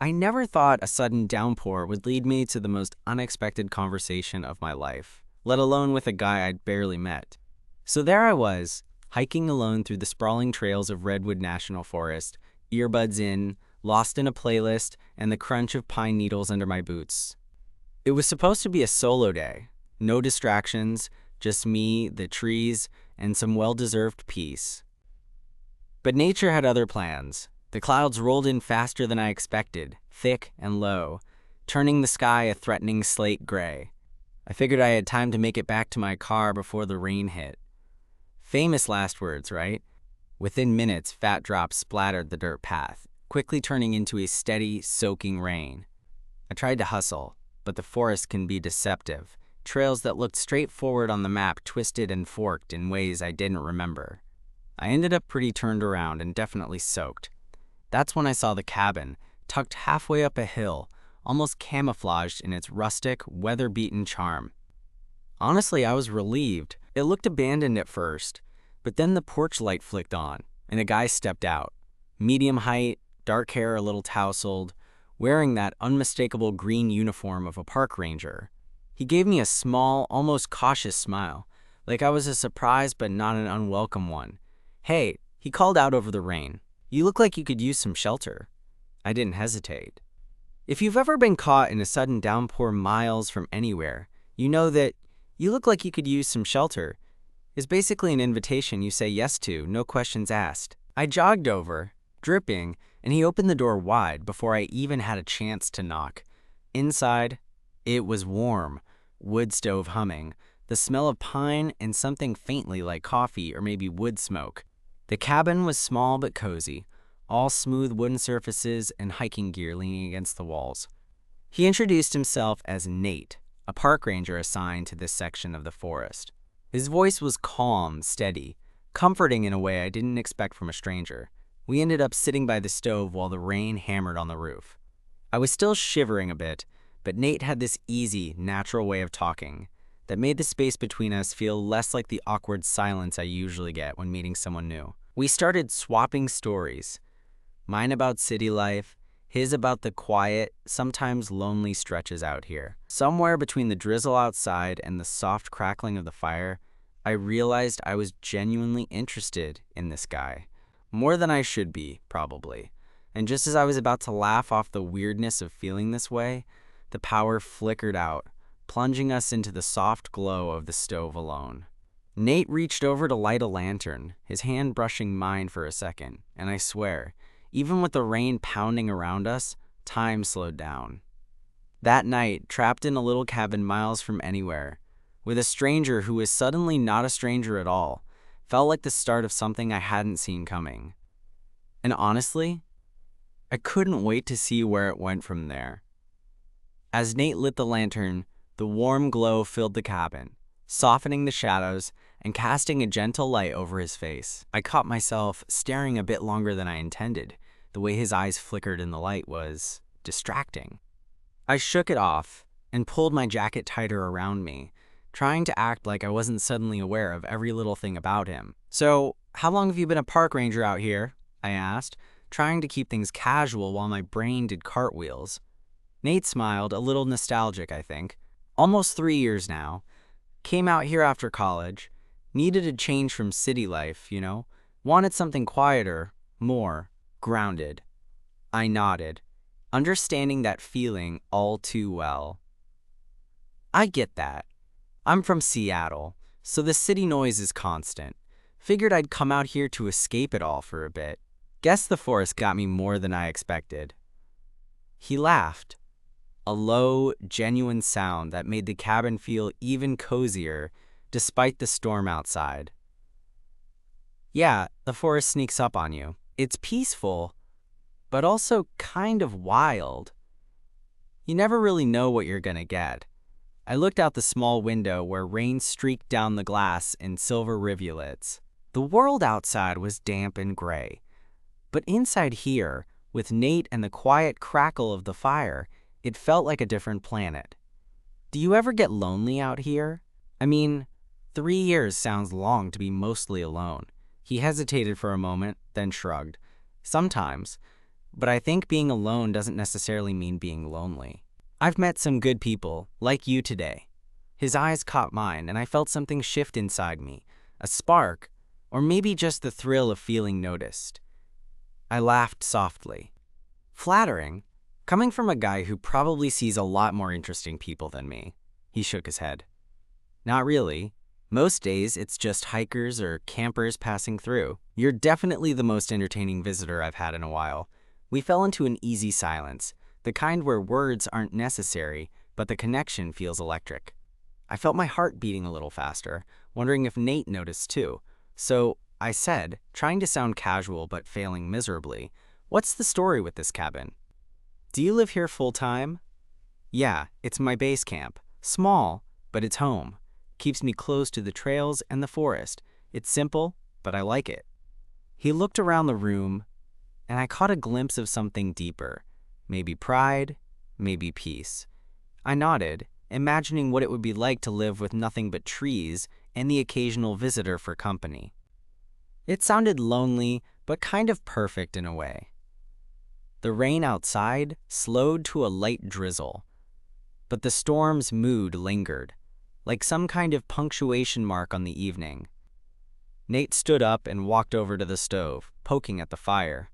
I never thought a sudden downpour would lead me to the most unexpected conversation of my life, let alone with a guy I'd barely met. So there I was, hiking alone through the sprawling trails of Redwood National Forest, earbuds in, lost in a playlist, and the crunch of pine needles under my boots. It was supposed to be a solo day, no distractions, just me, the trees, and some well-deserved peace. But nature had other plans. The clouds rolled in faster than I expected, thick and low, turning the sky a threatening slate gray. I figured I had time to make it back to my car before the rain hit. Famous last words, right? Within minutes, fat drops splattered the dirt path, quickly turning into a steady, soaking rain. I tried to hustle, but the forest can be deceptive. Trails that looked straightforward on the map twisted and forked in ways I didn't remember. I ended up pretty turned around and definitely soaked. That's when I saw the cabin, tucked halfway up a hill, almost camouflaged in its rustic, weather-beaten charm. Honestly, I was relieved. It looked abandoned at first, but then the porch light flicked on, and a guy stepped out. Medium height, dark hair a little tousled, wearing that unmistakable green uniform of a park ranger. He gave me a small, almost cautious smile, like I was a surprise but not an unwelcome one. "Hey," he called out over the rain. "You look like you could use some shelter." I didn't hesitate. If you've ever been caught in a sudden downpour miles from anywhere, you know that "you look like you could use some shelter" is basically an invitation you say yes to, no questions asked. I jogged over, dripping, and he opened the door wide before I even had a chance to knock. Inside, it was warm, wood stove humming, the smell of pine and something faintly like coffee or maybe wood smoke. The cabin was small but cozy, all smooth wooden surfaces and hiking gear leaning against the walls. He introduced himself as Nate, a park ranger assigned to this section of the forest. His voice was calm, steady, comforting in a way I didn't expect from a stranger. We ended up sitting by the stove while the rain hammered on the roof. I was still shivering a bit, but Nate had this easy, natural way of talking that made the space between us feel less like the awkward silence I usually get when meeting someone new. We started swapping stories, mine about city life, his about the quiet, sometimes lonely stretches out here. Somewhere between the drizzle outside and the soft crackling of the fire, I realized I was genuinely interested in this guy. More than I should be, probably. And just as I was about to laugh off the weirdness of feeling this way, the power flickered out, plunging us into the soft glow of the stove alone. Nate reached over to light a lantern, his hand brushing mine for a second, and I swear, even with the rain pounding around us, time slowed down. That night, trapped in a little cabin miles from anywhere, with a stranger who was suddenly not a stranger at all, felt like the start of something I hadn't seen coming. And honestly, I couldn't wait to see where it went from there. As Nate lit the lantern, the warm glow filled the cabin, softening the shadows and casting a gentle light over his face. I caught myself staring a bit longer than I intended. The way his eyes flickered in the light was distracting. I shook it off and pulled my jacket tighter around me, trying to act like I wasn't suddenly aware of every little thing about him. "So, how long have you been a park ranger out here?" I asked, trying to keep things casual while my brain did cartwheels. Nate smiled, a little nostalgic, I think. "Almost 3 years now. Came out here after college. Needed a change from city life, you know? Wanted something quieter, more grounded." I nodded, understanding that feeling all too well. "I get that. I'm from Seattle, so the city noise is constant. Figured I'd come out here to escape it all for a bit. Guess the forest got me more than I expected." He laughed, a low, genuine sound that made the cabin feel even cozier despite the storm outside. "Yeah, the forest sneaks up on you. It's peaceful, but also kind of wild. You never really know what you're gonna get." I looked out the small window where rain streaked down the glass in silver rivulets. The world outside was damp and gray, but inside here, with Nate and the quiet crackle of the fire, it felt like a different planet. Do you ever get lonely out here? I mean, 3 years sounds long to be mostly alone. He hesitated for a moment, then shrugged. "Sometimes, but I think being alone doesn't necessarily mean being lonely. I've met some good people, like you today. His eyes caught mine, and I felt something shift inside me, a spark, or maybe just the thrill of feeling noticed. I laughed softly. Flattering, coming from a guy who probably sees a lot more interesting people than me. He shook his head. Not really. Most days, it's just hikers or campers passing through. You're definitely the most entertaining visitor I've had in a while. We fell into an easy silence, the kind where words aren't necessary, but the connection feels electric. I felt my heart beating a little faster, wondering if Nate noticed too. So I said, trying to sound casual but failing miserably, "What's the story with this cabin? Do you live here full-time?" "Yeah, it's my base camp. Small, but it's home. Keeps me close to the trails and the forest. It's simple, but I like it." He looked around the room, and I caught a glimpse of something deeper. Maybe pride, maybe peace. I nodded, imagining what it would be like to live with nothing but trees and the occasional visitor for company. It sounded lonely, but kind of perfect in a way. The rain outside slowed to a light drizzle, but the storm's mood lingered, like some kind of punctuation mark on the evening. Nate stood up and walked over to the stove, poking at the fire.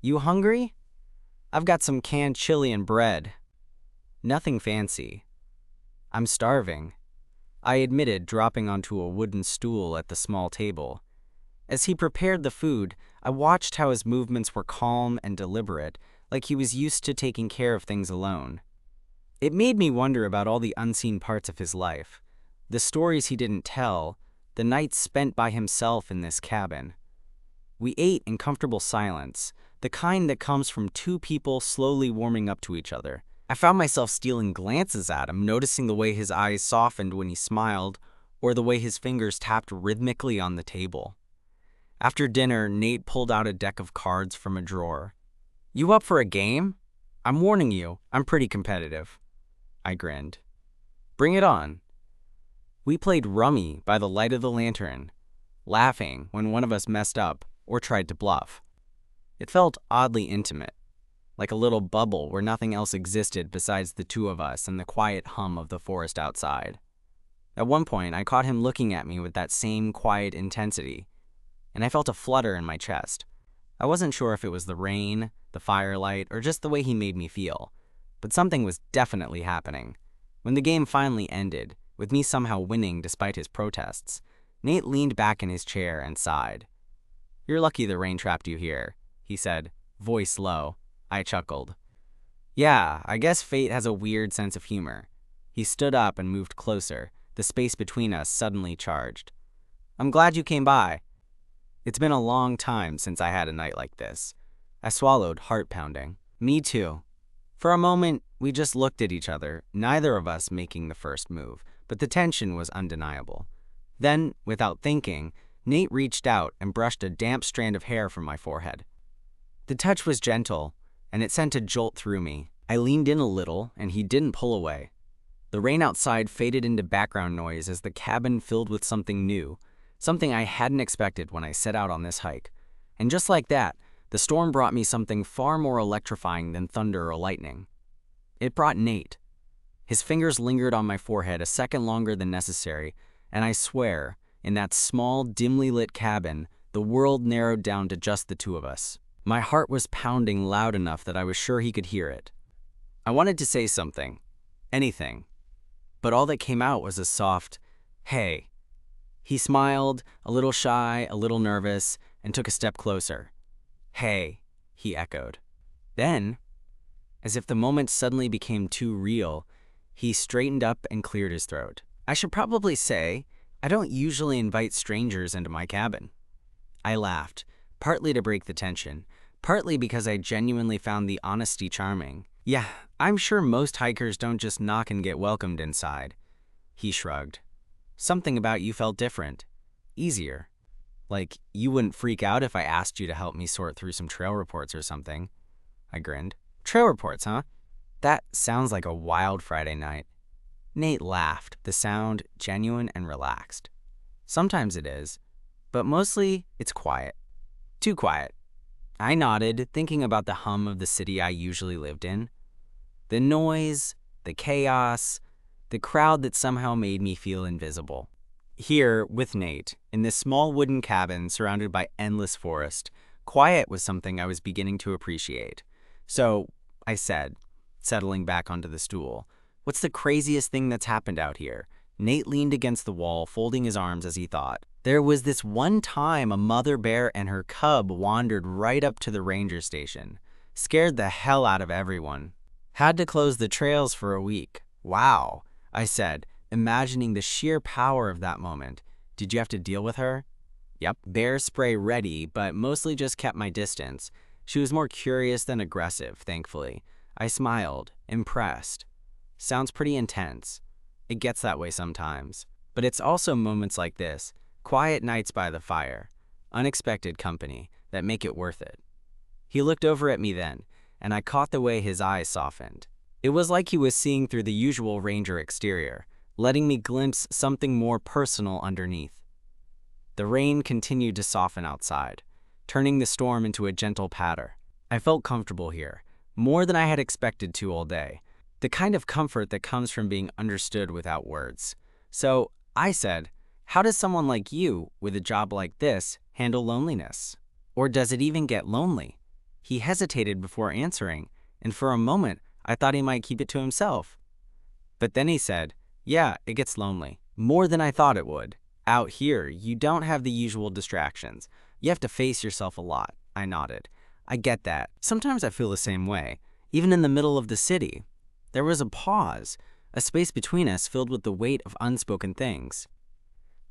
"You hungry? I've got some canned chili and bread." "Nothing fancy." "I'm starving," I admitted, dropping onto a wooden stool at the small table. As he prepared the food, I watched how his movements were calm and deliberate, like he was used to taking care of things alone. It made me wonder about all the unseen parts of his life, the stories he didn't tell, the nights spent by himself in this cabin. We ate in comfortable silence, the kind that comes from two people slowly warming up to each other. I found myself stealing glances at him, noticing the way his eyes softened when he smiled, or the way his fingers tapped rhythmically on the table. After dinner, Nate pulled out a deck of cards from a drawer. "You up for a game? I'm warning you, I'm pretty competitive." I grinned. "Bring it on." We played rummy by the light of the lantern, laughing when one of us messed up or tried to bluff. It felt oddly intimate, like a little bubble where nothing else existed besides the two of us and the quiet hum of the forest outside. At one point, I caught him looking at me with that same quiet intensity, and I felt a flutter in my chest. I wasn't sure if it was the rain, the firelight, or just the way he made me feel, but something was definitely happening. When the game finally ended, with me somehow winning despite his protests, Nate leaned back in his chair and sighed. "You're lucky the rain trapped you here," he said, voice low. I chuckled. "Yeah, I guess fate has a weird sense of humor." He stood up and moved closer, the space between us suddenly charged. "I'm glad you came by. It's been a long time since I had a night like this." I swallowed, heart pounding. "Me too." For a moment, we just looked at each other, neither of us making the first move, but the tension was undeniable. Then, without thinking, Nate reached out and brushed a damp strand of hair from my forehead. The touch was gentle, and it sent a jolt through me. I leaned in a little, and he didn't pull away. The rain outside faded into background noise as the cabin filled with something new, something I hadn't expected when I set out on this hike. And just like that, the storm brought me something far more electrifying than thunder or lightning. It brought Nate. His fingers lingered on my forehead a second longer than necessary, and I swear, in that small, dimly lit cabin, the world narrowed down to just the two of us. My heart was pounding loud enough that I was sure he could hear it. I wanted to say something, anything, but all that came out was a soft, "Hey." He smiled, a little shy, a little nervous, and took a step closer. "Hey," he echoed. Then, as if the moment suddenly became too real, he straightened up and cleared his throat. I should probably say, I don't usually invite strangers into my cabin. I laughed, partly to break the tension, partly because I genuinely found the honesty charming. "Yeah, I'm sure most hikers don't just knock and get welcomed inside." He shrugged. "Something about you felt different. Easier. Like you wouldn't freak out if I asked you to help me sort through some trail reports or something." I grinned. "Trail reports, huh? That sounds like a wild Friday night." Nate laughed, the sound genuine and relaxed. "Sometimes it is, but mostly it's quiet. Too quiet." I nodded, thinking about the hum of the city I usually lived in. The noise, the chaos, the crowd that somehow made me feel invisible. Here, with Nate, in this small wooden cabin surrounded by endless forest, quiet was something I was beginning to appreciate. So, I said, settling back onto the stool, "What's the craziest thing that's happened out here?" Nate leaned against the wall, folding his arms as he thought. "There was this one time a mother bear and her cub wandered right up to the ranger station. Scared the hell out of everyone. Had to close the trails for a week." "Wow," I said, imagining the sheer power of that moment. "Did you have to deal with her?" "Yep, bear spray ready, but mostly just kept my distance. She was more curious than aggressive, thankfully." I smiled, impressed. "Sounds pretty intense." "It gets that way sometimes. But it's also moments like this, quiet nights by the fire, unexpected company, that make it worth it." He looked over at me then, and I caught the way his eyes softened. It was like he was seeing through the usual ranger exterior, letting me glimpse something more personal underneath. The rain continued to soften outside, turning the storm into a gentle patter. I felt comfortable here, more than I had expected to all day, the kind of comfort that comes from being understood without words. So I said, "How does someone like you, with a job like this, handle loneliness? Or does it even get lonely?" He hesitated before answering, and for a moment, I thought he might keep it to himself. But then he said, "Yeah, it gets lonely. More than I thought it would. Out here, you don't have the usual distractions. You have to face yourself a lot." I nodded. "I get that. Sometimes I feel the same way, even in the middle of the city." There was a pause, a space between us filled with the weight of unspoken things.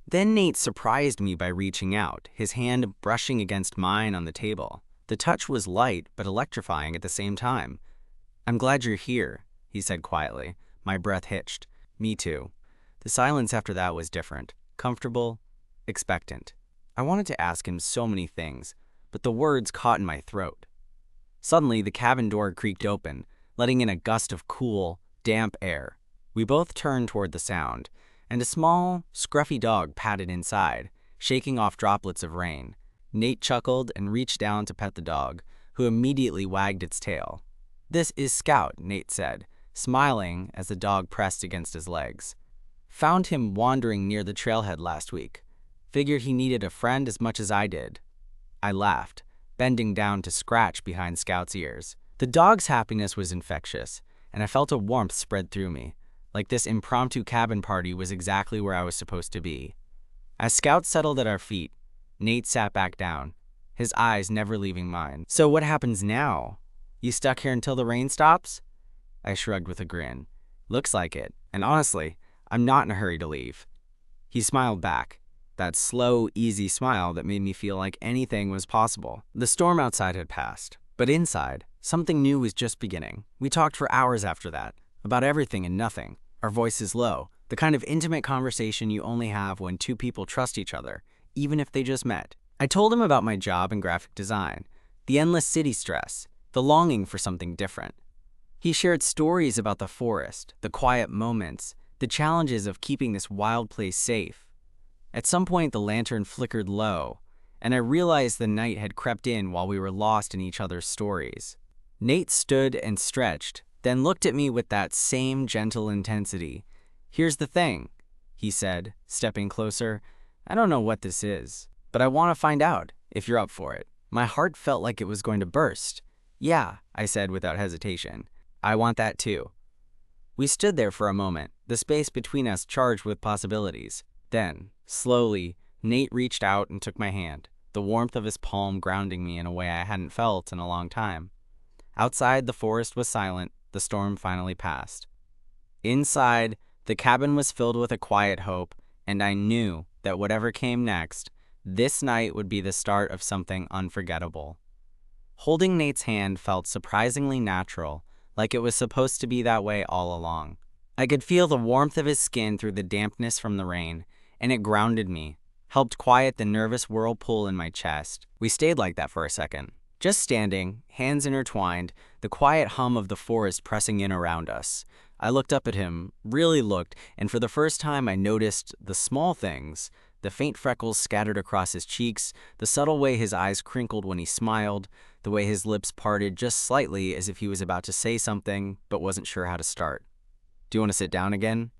Then Nate surprised me by reaching out, his hand brushing against mine on the table. The touch was light but electrifying at the same time. "I'm glad you're here," he said quietly. My breath hitched. "Me too." The silence after that was different, comfortable, expectant. I wanted to ask him so many things, but the words caught in my throat. Suddenly, the cabin door creaked open, letting in a gust of cool, damp air. We both turned toward the sound, and a small, scruffy dog patted inside, shaking off droplets of rain. Nate chuckled and reached down to pet the dog, who immediately wagged its tail. "This is Scout," Nate said, smiling as the dog pressed against his legs. "Found him wandering near the trailhead last week. Figured he needed a friend as much as I did." I laughed, bending down to scratch behind Scout's ears. The dog's happiness was infectious, and I felt a warmth spread through me, like this impromptu cabin party was exactly where I was supposed to be. As Scout settled at our feet, Nate sat back down, his eyes never leaving mine. "So what happens now? You stuck here until the rain stops?" I shrugged with a grin. "Looks like it, and honestly, I'm not in a hurry to leave." He smiled back, that slow, easy smile that made me feel like anything was possible. The storm outside had passed, but inside, something new was just beginning. We talked for hours after that, about everything and nothing, our voices low, the kind of intimate conversation you only have when two people trust each other, even if they just met. I told him about my job in graphic design, the endless city stress, the longing for something different. He shared stories about the forest, the quiet moments, the challenges of keeping this wild place safe. At some point, the lantern flickered low, and I realized the night had crept in while we were lost in each other's stories. Nate stood and stretched, then looked at me with that same gentle intensity. "Here's the thing," he said, stepping closer. "I don't know what this is, but I want to find out, if you're up for it." My heart felt like it was going to burst. "Yeah," I said without hesitation. "I want that too." We stood there for a moment, the space between us charged with possibilities. Then, slowly, Nate reached out and took my hand, the warmth of his palm grounding me in a way I hadn't felt in a long time. Outside, the forest was silent, the storm finally passed. Inside, the cabin was filled with a quiet hope, and I knew that whatever came next, this night would be the start of something unforgettable. Holding Nate's hand felt surprisingly natural, like it was supposed to be that way all along. I could feel the warmth of his skin through the dampness from the rain, and it grounded me, helped quiet the nervous whirlpool in my chest. We stayed like that for a second, just standing, hands intertwined, the quiet hum of the forest pressing in around us. I looked up at him, really looked, and for the first time I noticed the small things, the faint freckles scattered across his cheeks, the subtle way his eyes crinkled when he smiled, the way his lips parted just slightly as if he was about to say something but wasn't sure how to start. "Do you want to sit down again?"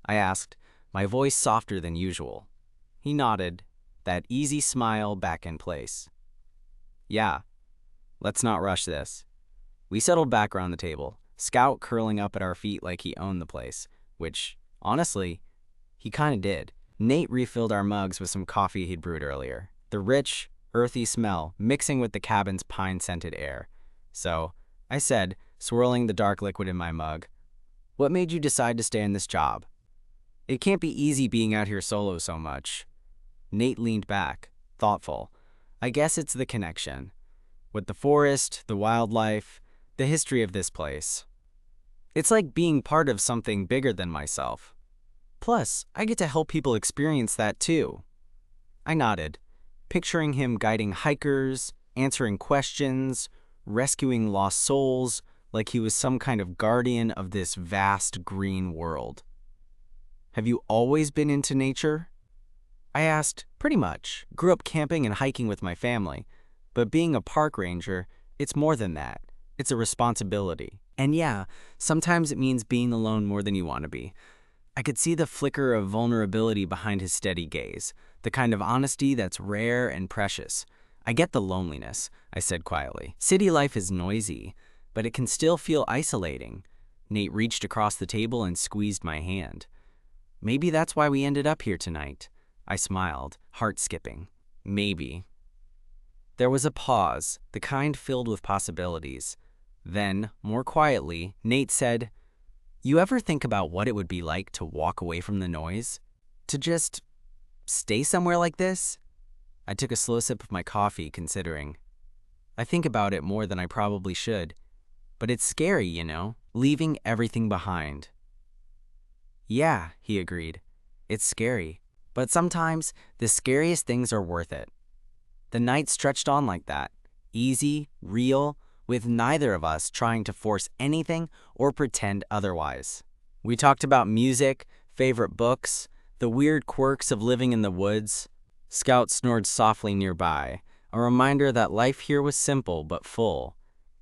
I asked, my voice softer than usual. He nodded, that easy smile back in place. "Yeah, let's not rush this." We settled back around the table, Scout curling up at our feet like he owned the place, which, honestly, he kinda did. Nate refilled our mugs with some coffee he'd brewed earlier, the rich, earthy smell mixing with the cabin's pine-scented air. So, I said, swirling the dark liquid in my mug, "What made you decide to stay in this job? It can't be easy being out here solo so much." Nate leaned back, thoughtful. "I guess it's the connection. With the forest, the wildlife, the history of this place. It's like being part of something bigger than myself. Plus, I get to help people experience that too." I nodded, picturing him guiding hikers, answering questions, rescuing lost souls, like he was some kind of guardian of this vast green world. "Have you always been into nature?" I asked. "Pretty much. Grew up camping and hiking with my family. But being a park ranger, it's more than that. It's a responsibility. And yeah, sometimes it means being alone more than you want to be." I could see the flicker of vulnerability behind his steady gaze, the kind of honesty that's rare and precious. "I get the loneliness," I said quietly. "City life is noisy, but it can still feel isolating." Nate reached across the table and squeezed my hand. "Maybe that's why we ended up here tonight." I smiled, heart skipping. "Maybe." There was a pause, the kind filled with possibilities. Then, more quietly, Nate said, "You ever think about what it would be like to walk away from the noise? To just stay somewhere like this?" I took a slow sip of my coffee, considering. "I think about it more than I probably should. But it's scary, you know, leaving everything behind." "Yeah," he agreed. "It's scary. But sometimes the scariest things are worth it." The night stretched on like that, easy, real, with neither of us trying to force anything or pretend otherwise. We talked about music, favorite books, the weird quirks of living in the woods. Scout snored softly nearby, a reminder that life here was simple but full.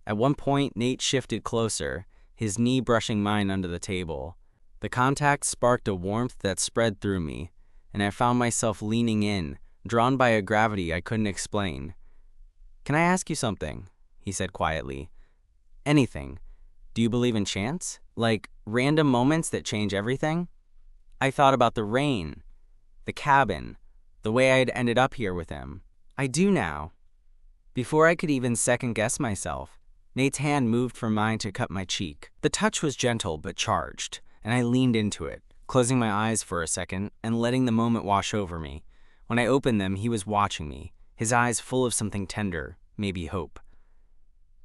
At one point, Nate shifted closer, his knee brushing mine under the table. The contact sparked a warmth that spread through me, and I found myself leaning in, drawn by a gravity I couldn't explain. "Can I ask you something?" he said quietly. "Anything. Do you believe in chance? Like random moments that change everything?" I thought about the rain, the cabin, the way I had ended up here with him. "I do now." Before I could even second-guess myself, Nate's hand moved from mine to cup my cheek. The touch was gentle but charged, and I leaned into it, closing my eyes for a second and letting the moment wash over me. When I opened them, he was watching me, his eyes full of something tender, maybe hope.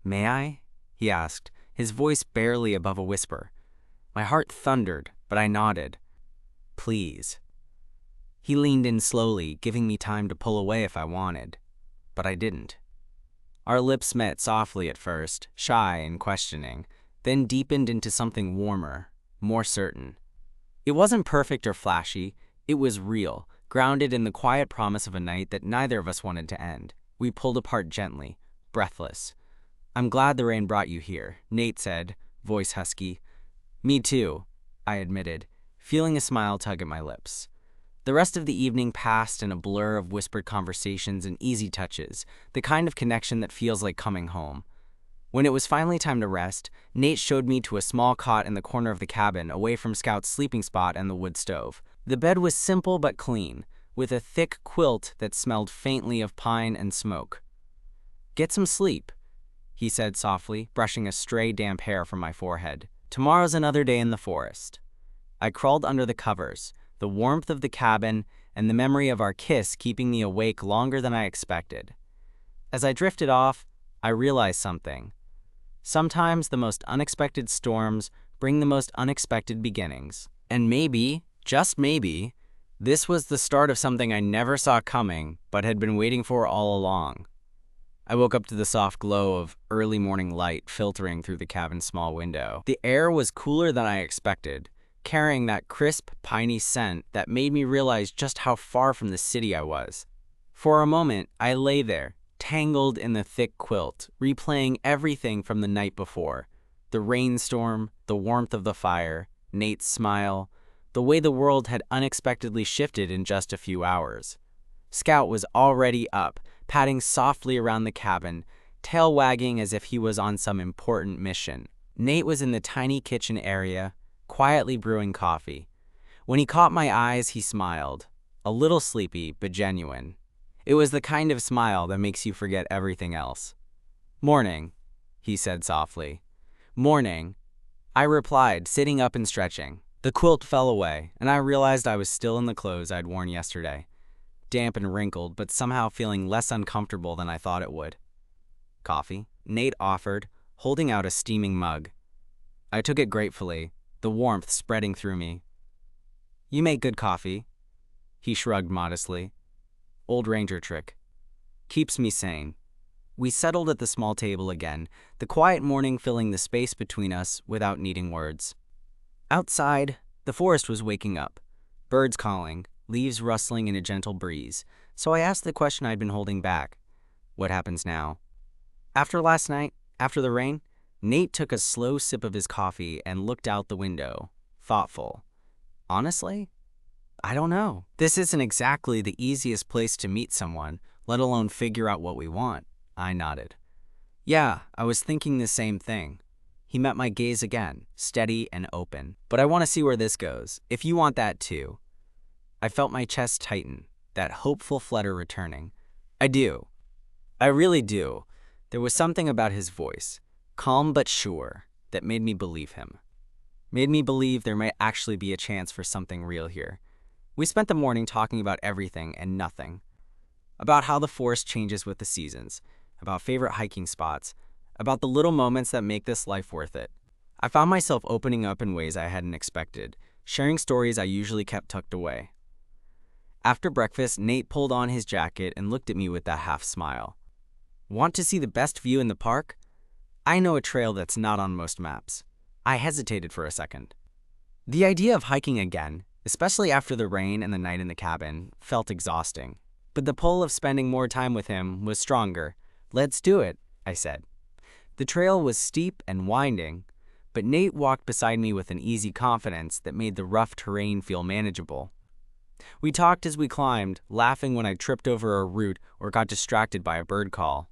"May I?" he asked, his voice barely above a whisper. My heart thundered, but I nodded. "Please." He leaned in slowly, giving me time to pull away if I wanted, but I didn't. Our lips met softly at first, shy and questioning, then deepened into something warmer, more certain. It wasn't perfect or flashy, it was real, grounded in the quiet promise of a night that neither of us wanted to end. We pulled apart gently, breathless. "I'm glad the rain brought you here," Nate said, voice husky. "Me too," I admitted, feeling a smile tug at my lips. The rest of the evening passed in a blur of whispered conversations and easy touches, the kind of connection that feels like coming home. When it was finally time to rest, Nate showed me to a small cot in the corner of the cabin, away from Scout's sleeping spot and the wood stove. The bed was simple but clean, with a thick quilt that smelled faintly of pine and smoke. "Get some sleep," he said softly, brushing a stray damp hair from my forehead. "Tomorrow's another day in the forest." I crawled under the covers, the warmth of the cabin and the memory of our kiss keeping me awake longer than I expected. As I drifted off, I realized something. Sometimes the most unexpected storms bring the most unexpected beginnings. And maybe, just maybe, this was the start of something I never saw coming but had been waiting for all along. I woke up to the soft glow of early morning light filtering through the cabin's small window. The air was cooler than I expected, carrying that crisp, piney scent that made me realize just how far from the city I was. For a moment, I lay there, tangled in the thick quilt, replaying everything from the night before. The rainstorm, the warmth of the fire, Nate's smile, the way the world had unexpectedly shifted in just a few hours. Scout was already up, padding softly around the cabin, tail wagging as if he was on some important mission. Nate was in the tiny kitchen area, quietly brewing coffee. When he caught my eyes, he smiled, a little sleepy but genuine. It was the kind of smile that makes you forget everything else. "Morning," he said softly. "Morning," I replied, sitting up and stretching. The quilt fell away, and I realized I was still in the clothes I'd worn yesterday, damp and wrinkled, but somehow feeling less uncomfortable than I thought it would. "Coffee?" Nate offered, holding out a steaming mug. I took it gratefully, the warmth spreading through me. "You make good coffee," he shrugged modestly. "Old Ranger trick. Keeps me sane." We settled at the small table again, the quiet morning filling the space between us without needing words. Outside, the forest was waking up, birds calling, leaves rustling in a gentle breeze, so I asked the question I'd been holding back. What happens now? After last night, after the rain, Nate took a slow sip of his coffee and looked out the window, thoughtful. Honestly, I don't know. This isn't exactly the easiest place to meet someone, let alone figure out what we want. I nodded. "Yeah, I was thinking the same thing." He met my gaze again, steady and open. "But I want to see where this goes, if you want that too." I felt my chest tighten, that hopeful flutter returning. "I do. I really do." There was something about his voice, calm but sure, that made me believe him. Made me believe there might actually be a chance for something real here. We spent the morning talking about everything and nothing. About how the forest changes with the seasons, about favorite hiking spots, about the little moments that make this life worth it. I found myself opening up in ways I hadn't expected, sharing stories I usually kept tucked away. After breakfast, Nate pulled on his jacket and looked at me with that half smile. "Want to see the best view in the park? I know a trail that's not on most maps." I hesitated for a second. The idea of hiking again, especially after the rain and the night in the cabin, felt exhausting. But the pull of spending more time with him was stronger. "Let's do it," I said. The trail was steep and winding, but Nate walked beside me with an easy confidence that made the rough terrain feel manageable. We talked as we climbed, laughing when I tripped over a root or got distracted by a bird call.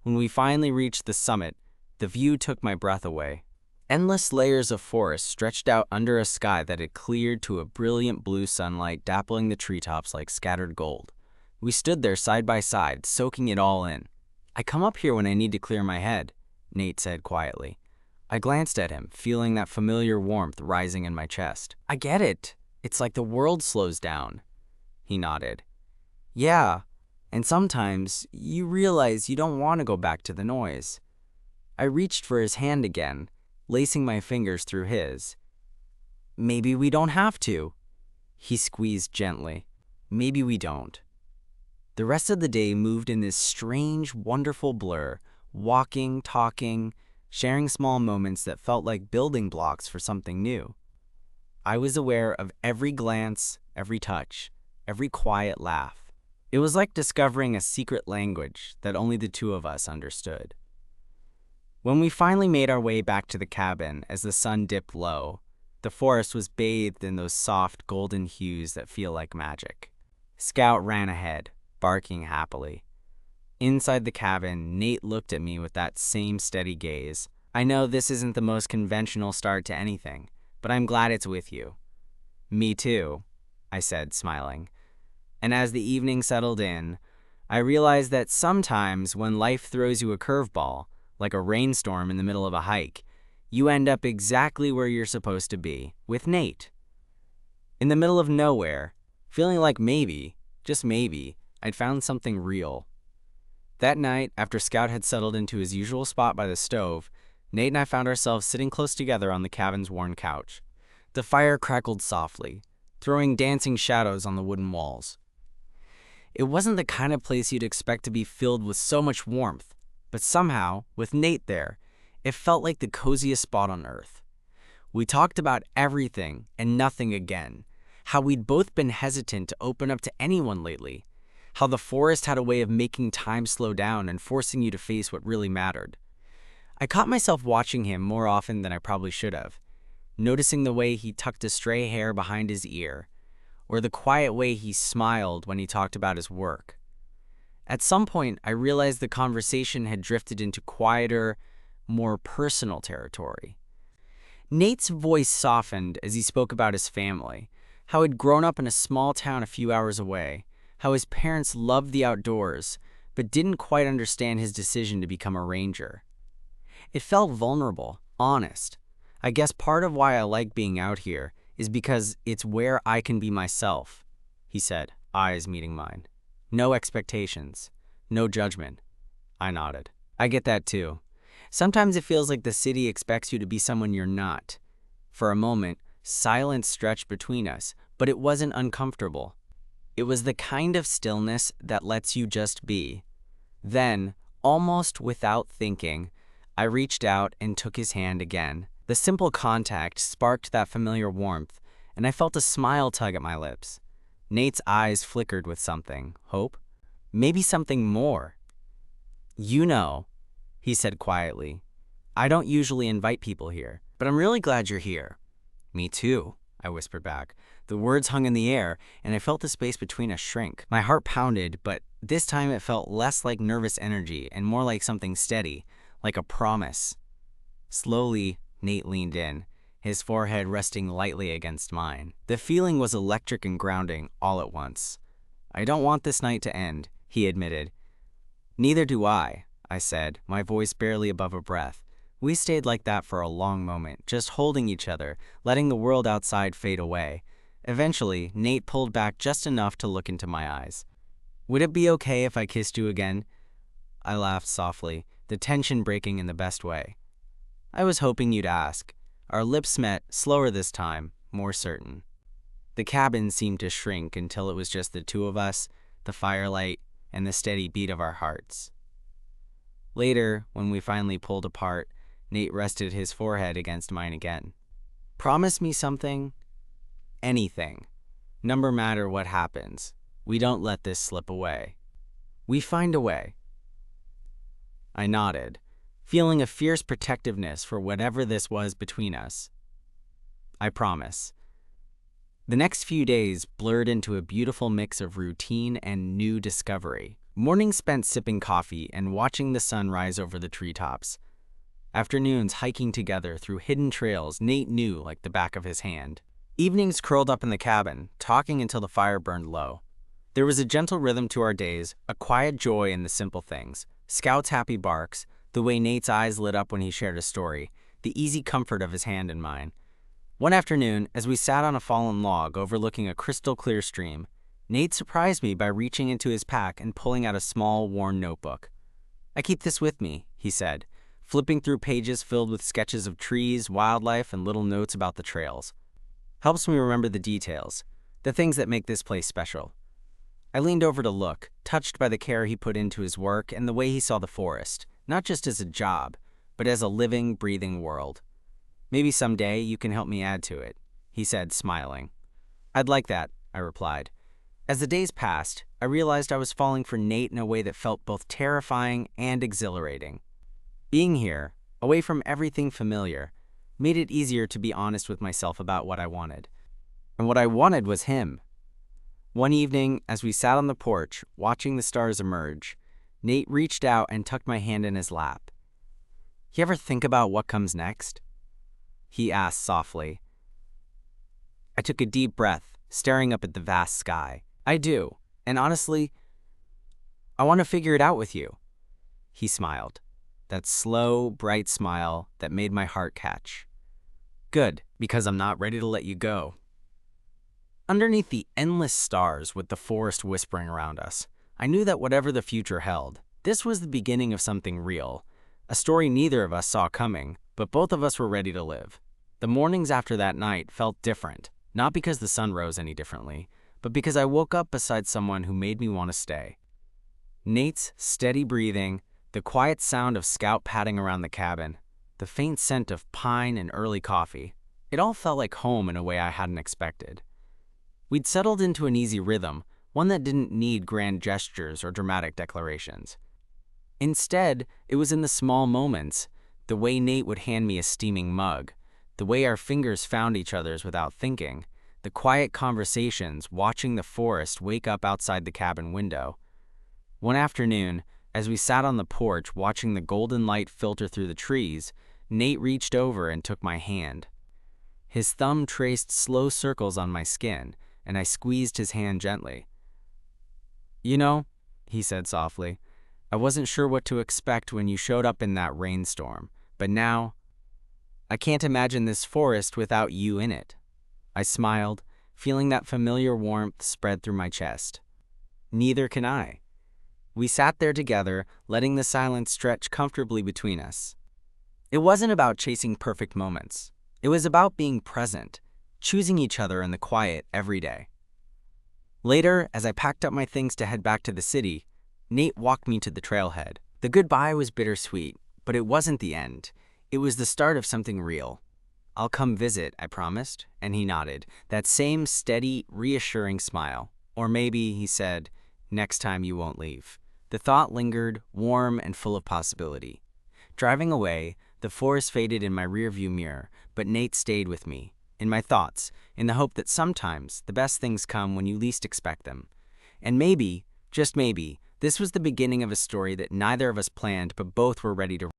When we finally reached the summit, the view took my breath away. Endless layers of forest stretched out under a sky that had cleared to a brilliant blue sunlight dappling the treetops like scattered gold. We stood there side by side, soaking it all in. "I come up here when I need to clear my head," Nate said quietly. I glanced at him, feeling that familiar warmth rising in my chest. "I get it. It's like the world slows down." He nodded. "Yeah, and sometimes you realize you don't want to go back to the noise." I reached for his hand again, lacing my fingers through his. "Maybe we don't have to." He squeezed gently. "Maybe we don't." The rest of the day moved in this strange, wonderful blur, walking, talking, sharing small moments that felt like building blocks for something new. I was aware of every glance, every touch, every quiet laugh. It was like discovering a secret language that only the two of us understood. When we finally made our way back to the cabin as the sun dipped low, the forest was bathed in those soft, golden hues that feel like magic. Scout ran ahead, barking happily. Inside the cabin, Nate looked at me with that same steady gaze. "I know this isn't the most conventional start to anything, but I'm glad it's with you." "Me too," I said, smiling. And as the evening settled in, I realized that sometimes when life throws you a curveball, like a rainstorm in the middle of a hike, you end up exactly where you're supposed to be, with Nate. In the middle of nowhere, feeling like maybe, just maybe, I'd found something real. That night, after Scout had settled into his usual spot by the stove, Nate and I found ourselves sitting close together on the cabin's worn couch. The fire crackled softly, throwing dancing shadows on the wooden walls. It wasn't the kind of place you'd expect to be filled with so much warmth, but somehow, with Nate there, it felt like the coziest spot on earth. We talked about everything and nothing again, how we'd both been hesitant to open up to anyone lately, how the forest had a way of making time slow down and forcing you to face what really mattered. I caught myself watching him more often than I probably should have, noticing the way he tucked a stray hair behind his ear, or the quiet way he smiled when he talked about his work. At some point, I realized the conversation had drifted into quieter, more personal territory. Nate's voice softened as he spoke about his family, how he'd grown up in a small town a few hours away, how his parents loved the outdoors, but didn't quite understand his decision to become a ranger. It felt vulnerable, honest. I guess part of why I like being out here is because it's where I can be myself, he said, eyes meeting mine. No expectations, no judgment. I nodded. I get that too. Sometimes it feels like the city expects you to be someone you're not. For a moment, silence stretched between us, but it wasn't uncomfortable. It was the kind of stillness that lets you just be. Then, almost without thinking, I reached out and took his hand again. The simple contact sparked that familiar warmth, and I felt a smile tug at my lips. Nate's eyes flickered with something. Hope? Maybe something more. You know, he said quietly, I don't usually invite people here, but I'm really glad you're here. Me too, I whispered back. The words hung in the air, and I felt the space between us shrink. My heart pounded, but this time it felt less like nervous energy and more like something steady, like a promise. Slowly, Nate leaned in, his forehead resting lightly against mine. The feeling was electric and grounding all at once. I don't want this night to end, he admitted. Neither do I said, my voice barely above a breath. We stayed like that for a long moment, just holding each other, letting the world outside fade away. Eventually, Nate pulled back just enough to look into my eyes. Would it be okay if I kissed you again? I laughed softly, the tension breaking in the best way. I was hoping you'd ask. Our lips met, slower this time, more certain. The cabin seemed to shrink until it was just the two of us, the firelight, and the steady beat of our hearts. Later, when we finally pulled apart, Nate rested his forehead against mine again. Promise me something? Anything. No matter what happens, we don't let this slip away. We find a way. I nodded, feeling a fierce protectiveness for whatever this was between us. I promise. The next few days blurred into a beautiful mix of routine and new discovery. Mornings spent sipping coffee and watching the sun rise over the treetops. Afternoons hiking together through hidden trails Nate knew like the back of his hand. Evenings curled up in the cabin, talking until the fire burned low. There was a gentle rhythm to our days, a quiet joy in the simple things. Scout's happy barks, the way Nate's eyes lit up when he shared a story, the easy comfort of his hand in mine. One afternoon, as we sat on a fallen log overlooking a crystal-clear stream, Nate surprised me by reaching into his pack and pulling out a small, worn notebook. I keep this with me, he said, flipping through pages filled with sketches of trees, wildlife, and little notes about the trails. Helps me remember the details, the things that make this place special. I leaned over to look, touched by the care he put into his work and the way he saw the forest, not just as a job, but as a living, breathing world. Maybe someday you can help me add to it, he said, smiling. I'd like that, I replied. As the days passed, I realized I was falling for Nate in a way that felt both terrifying and exhilarating. Being here, away from everything familiar, made it easier to be honest with myself about what I wanted. And what I wanted was him. One evening, as we sat on the porch, watching the stars emerge, Nate reached out and tucked my hand in his lap. You ever think about what comes next? He asked softly. I took a deep breath, staring up at the vast sky. I do, and honestly, I want to figure it out with you. He smiled, that slow, bright smile that made my heart catch. Good, because I'm not ready to let you go. Underneath the endless stars with the forest whispering around us, I knew that whatever the future held, this was the beginning of something real, a story neither of us saw coming, but both of us were ready to live. The mornings after that night felt different, not because the sun rose any differently, but because I woke up beside someone who made me want to stay. Nate's steady breathing, the quiet sound of Scout padding around the cabin, the faint scent of pine and early coffee, it all felt like home in a way I hadn't expected. We'd settled into an easy rhythm, one that didn't need grand gestures or dramatic declarations. Instead, it was in the small moments, the way Nate would hand me a steaming mug, the way our fingers found each other's without thinking, the quiet conversations watching the forest wake up outside the cabin window. One afternoon, as we sat on the porch watching the golden light filter through the trees, Nate reached over and took my hand. His thumb traced slow circles on my skin, and I squeezed his hand gently. "You know," he said softly, "I wasn't sure what to expect when you showed up in that rainstorm, but now, I can't imagine this forest without you in it." I smiled, feeling that familiar warmth spread through my chest. "Neither can I." We sat there together, letting the silence stretch comfortably between us. It wasn't about chasing perfect moments. It was about being present, choosing each other in the quiet every day. Later, as I packed up my things to head back to the city, Nate walked me to the trailhead. The goodbye was bittersweet, but it wasn't the end. It was the start of something real. "I'll come visit," I promised, and he nodded, that same steady, reassuring smile. Or maybe, he said, "next time you won't leave." The thought lingered, warm and full of possibility. Driving away, the forest faded in my rearview mirror, but Nate stayed with me, in my thoughts, in the hope that sometimes the best things come when you least expect them. And maybe, just maybe, this was the beginning of a story that neither of us planned but both were ready to